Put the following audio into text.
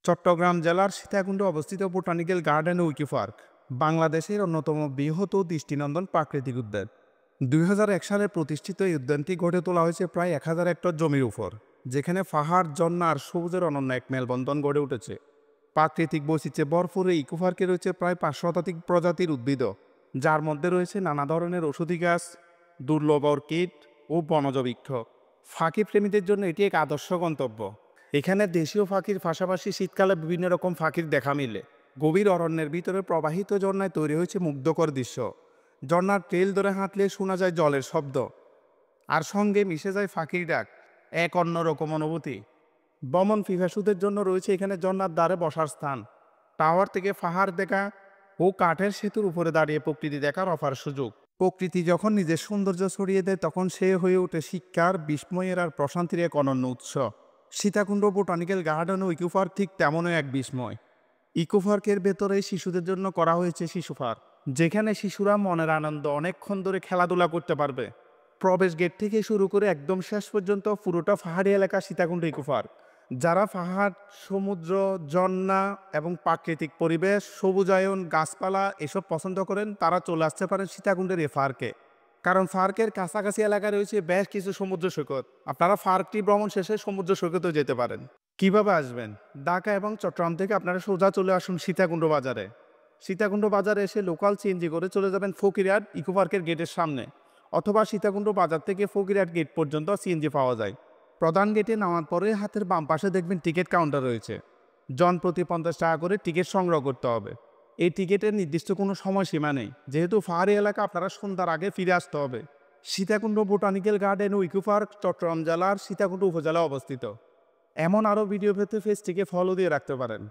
চট্টগ্রাম জেলার সীতাকুণ্ডে অবস্থিত বোটানিক্যাল গার্ডেন ও ইকো পার্ক বাংলাদেশের অন্যতম বৃহৎ ও দৃষ্টিনন্দন প্রাকৃতিক উদ্যান। ২০০১ সালে প্রতিষ্ঠিত এই উদ্যানটি গড়ে তোলা হয়েছে প্রায় ১,০০০ হেক্টর জমির উপর, যেখানে পাহাড়, ঝর্ণা আর সবুজের অনন্য এক মেলবন্ধন গড়ে উঠেছে। প্রাকৃতিক বৈচিত্র্যে ভরপুর এই ইকো পার্কে রয়েছে প্রায় ৫০০ শতাধিক প্রজাতির উদ্ভিদ, যার মধ্যে রয়েছে নানা ধরনের ওষুধি গাছ, দুর্লভ অর্কিড ও বনজ বৃক্ষ। পাখি প্রেমীদের জন্য এটি এক আদর্শ গন্তব্য। এখানে দেশীয় পাখির পাশাপাশি শীতকালে বিভিন্ন রকম পাখির দেখা মিলে। গভীর অরণ্যের ভিতরে প্রবাহিত ঝর্ণায় তৈরি হয়েছে মুগ্ধকর দৃশ্য। ঝর্ণার ট্রেল ধরে হাঁটলে শোনা যায় জলের শব্দ, আর সঙ্গে মিশে যায় পাখির ডাক। এক অন্যরকম অনুভূতি। ভ্রমণ পিপাসুদের জন্য রয়েছে এখানে ঝর্ণার ধারে বসার স্থান, টাওয়ার থেকে পাহাড় দেখা ও কাঠের সেতুর উপরে দাঁড়িয়ে প্রকৃতি দেখার অপার সুযোগ। প্রকৃতি যখন নিজের সৌন্দর্য ছড়িয়ে দেয়, তখন সে হয়ে ওঠে শিক্ষার, বিস্ময়ের আর প্রশান্তির এক অনন্য উৎস। সীতাকুণ্ড বোটানিক্যাল গার্ডেন ও ইকো পার্ক ঠিক তেমনই এক বিস্ময়। ইকো পার্কের ভেতরে শিশুদের জন্য করা হয়েছে শিশু পার্ক, যেখানে শিশুরা মনের আনন্দ অনেকক্ষণ ধরে খেলাধুলা করতে পারবে। প্রবেশ গেট থেকে শুরু করে একদম শেষ পর্যন্ত পুরোটা পাহাড়ি এলাকা সীতাকুণ্ড ইকো পার্ক। যারা পাহাড়, সমুদ্র, ঝর্ণা এবং প্রাকৃতিক পরিবেশ, সবুজায়ন, গাছপালা এসব পছন্দ করেন, তারা চলে আসতে পারেন সীতাকুণ্ডের এই পার্কে। কারণ পার্কের কাছাকাছি এলাকায় রয়েছে বেশ কিছু সমুদ্র সৈকত। আপনারা পার্কটি ভ্রমণ শেষে সমুদ্র সৈকতেও যেতে পারেন। কিভাবে আসবেন? ঢাকা এবং চট্টগ্রাম থেকে আপনারা সোজা চলে আসুন সীতাকুণ্ড বাজারে। সীতাকুণ্ড বাজারে এসে লোকাল সিএনজি করে চলে যাবেন ফকিরহাট ইকো পার্কের গেটের সামনে, অথবা সীতাকুণ্ড বাজার থেকে ফকিরহাট গেট পর্যন্ত সিএনজি পাওয়া যায়। প্রধান গেটে নামার পরে হাতের বাম পাশে দেখবেন টিকিট কাউন্টার রয়েছে। জনপ্রতি ৫০ টাকা করে টিকিট সংগ্রহ করতে হবে। এই টিকিটের নির্দিষ্ট কোনো সময়সীমা নেই, যেহেতু পাহাড়ি এলাকা আপনারা সন্ধ্যার আগে ফিরে আসতে হবে। সীতাকুণ্ড বোটানিক্যাল গার্ডেন ও ইকো পার্ক চট্টগ্রাম জেলার সীতাকুণ্ড উপজেলায় অবস্থিত। এমন আরও ভিডিও পেতে পেজটিকে ফলো দিয়ে রাখতে পারেন।